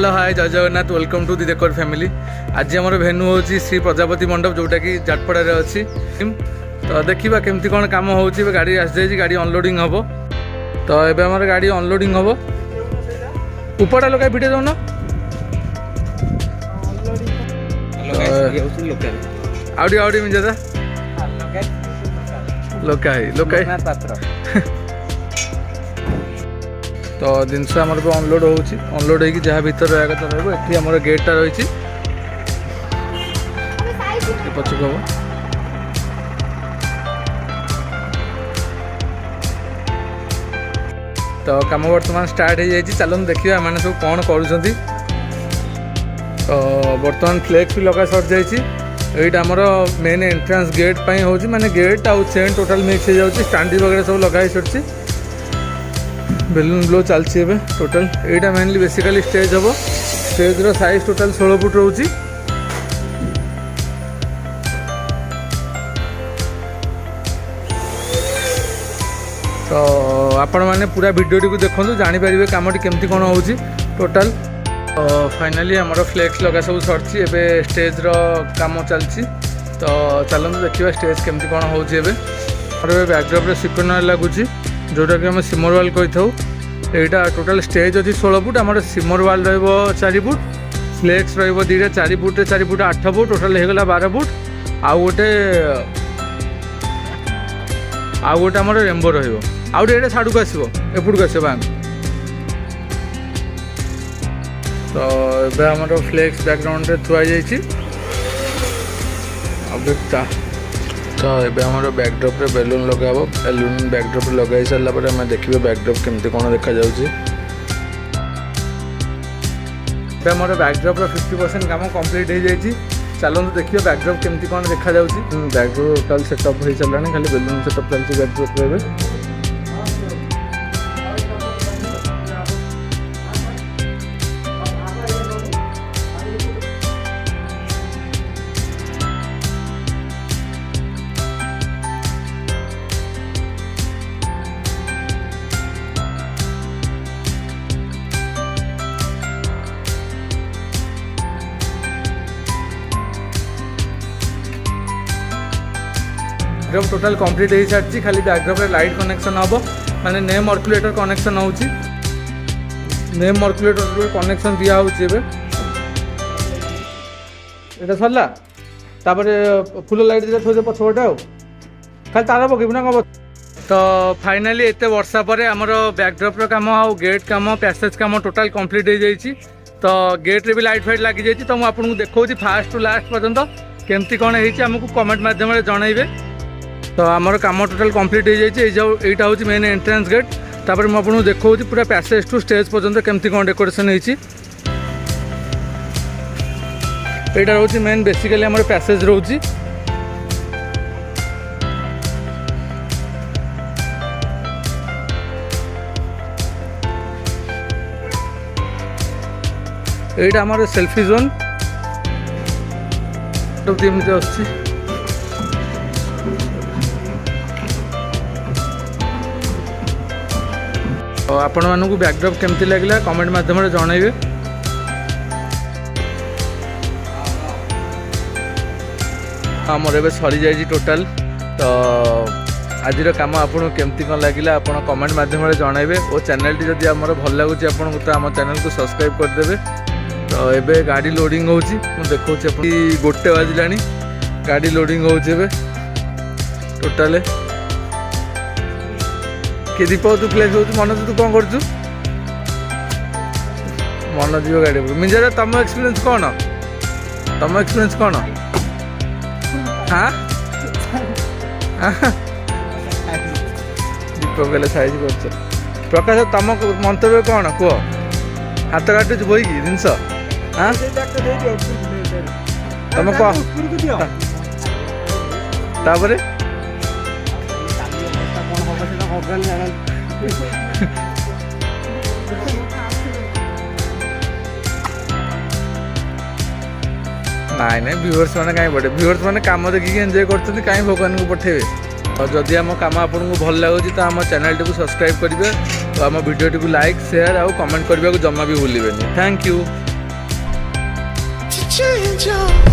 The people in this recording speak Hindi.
हेलो हाय जय Jagannath welcome to the decor family. आज आम भेन्यू हूँ श्री प्रजापति मंडप जोटा कि जाटपड़ा अच्छी। तो देखा केमती कौन कम हो गाड़ी आसी गाड़ी अनलोडिंग हम। तो ये आम गाड़ी अनलोडिंग हम उपरटा लगे भिडियो दौन आउटी मिंजा लोकाई तो जिनस आम अनलोड होनलोड हो जहाँ भर रहा कथा रही आम गेटा रही पचक हम तो कम बर्तमान स्टार्ट हो जाए। चलते देखिए मैंने सब कौन कर तो बर्तमान फ्लेक्स भी लगा सर जाइए। आमर मेन एंट्रांस गेट हो माने गेट आउ चेन टोटाल मिक्स हो जाए स्टांडी वगैरह सब लगाई सर बेलून ब्लो चलती है टोटाल यहाँ मेनली बेसिकली स्टेज हम स्टेज रो साइज टोटाल 16 फुट रोची। तो आपण मैंने पूरा वीडियो टी देखो जानीपर कमटी केमती कौन हो टोटाल। तो फाइनाली आमर फ्लेक्स लगा सब सरची एवं स्टेज रो काम चलती। तो चलते देखा स्टेज केमती कौन हो बैकड्रप सिक्वेन्स लगुच जोटा कि आम सिमर वाल कही था। यहाँ टोटाल स्टेज अच्छी 16 फुट आम सिमर वाल रो4 फुट फ्लेक्स रीटा 4 फुट 4 फुट 8 फुट टोटाल होगा 12 फुट आउ गोटे आम रेम्बो रहा छाड़ को आसो एपट को आस बैंक। तो ये आम फ्लेक्स बैकग्राउंड थुआ जाइए। तो ये आम बैकड्रप बेलून लगा बेलून बैकड्रप लगे सारापर आम देखिए बैकड्रप केमती कौन देखा जाऊँगी। आम बैकड्रप 50% काम कंप्लीट हो जाए। चलते देखिए बैकड्रप केमती कौन देखा जाऊँगी। बैकड्रप टोटाल सेटअप हो सारा खाली बेलून सेटअप चलती बैकड्रप रे। बैकड्रप टोटाल कंप्लीट हो सारी खाली बैकड्रप लाइट कनेक्शन हम माने नेम मर्कुलेटर कनेक्शन हो नेम मर्कुलेटर कनेक्शन दिया होगा सरला फुल लाइट दिखा थोड़े पछपटे खाली तार पकेबू ना कब। तो फाइनाली एत वर्षा पर आमर बैकड्रप काम आउ गेट काम पैसेज काम टोटाल कंप्लीट हो जाए। तो गेट रे भी लाइट फाइट लगी जाए। तो मुझे आपको देखा फास्ट टू लास्ट पर्यंत केमती कौन होमको कमेंट मध्यम जनइबे। तो आमर कम टोटाल कंप्लीट हो जाए। यहाँ हूँ मेन एंट्रेंस गेट तापर मुझे देखा पूरा पैसेज टू स्टेज पर्यंत केमती कौन डेकोरेशन होती। यहाँ हूँ मेन बेसिकली आम पैसेज रोची। यहाँ आम सेल्फी जोन एमती आस। तो आपण मानू बैकड्रप केमती लगे कमेंट मध्यम जनइबे। आमर ए सरी जाइए टोटाल। तो आज कम आपको केमती कौन लगे आप कमेंट मध्यम जनइबे और चैनल टी जब आम भल लगुच आपको तो आम चैनल को सब्सक्राइब करदे। तो ये गाड़ी लोडिंग हो देखा गोटे बाजिला गाड़ी लोडिंग हो टोटाल कि दीपक तू फ्लेक्स हो मनोज तू कौन कर मनोज गाड़ी मिंजा तुम एक्सपीरियंस कौन कौन हाँ दीपक कहले साइज कर प्रकाश तुम मंतव्य कौन कह हाथ काटुच बोईकी जिनस हाँ तुम कह तापर नाई ना व्यूअर्स मैंने कहीं पठे व्यूअर्स मैंने कम देखिए एंजॉय करते कहीं भगवान को पठेबे। और जदि आम कम आपको भल लगुच तो आम चैनल टी सब्सक्राइब करेंगे। तो आम वीडियो टी लाइक शेयर आउ कमेंट करने को जमा भी भूलें। Thank you. change your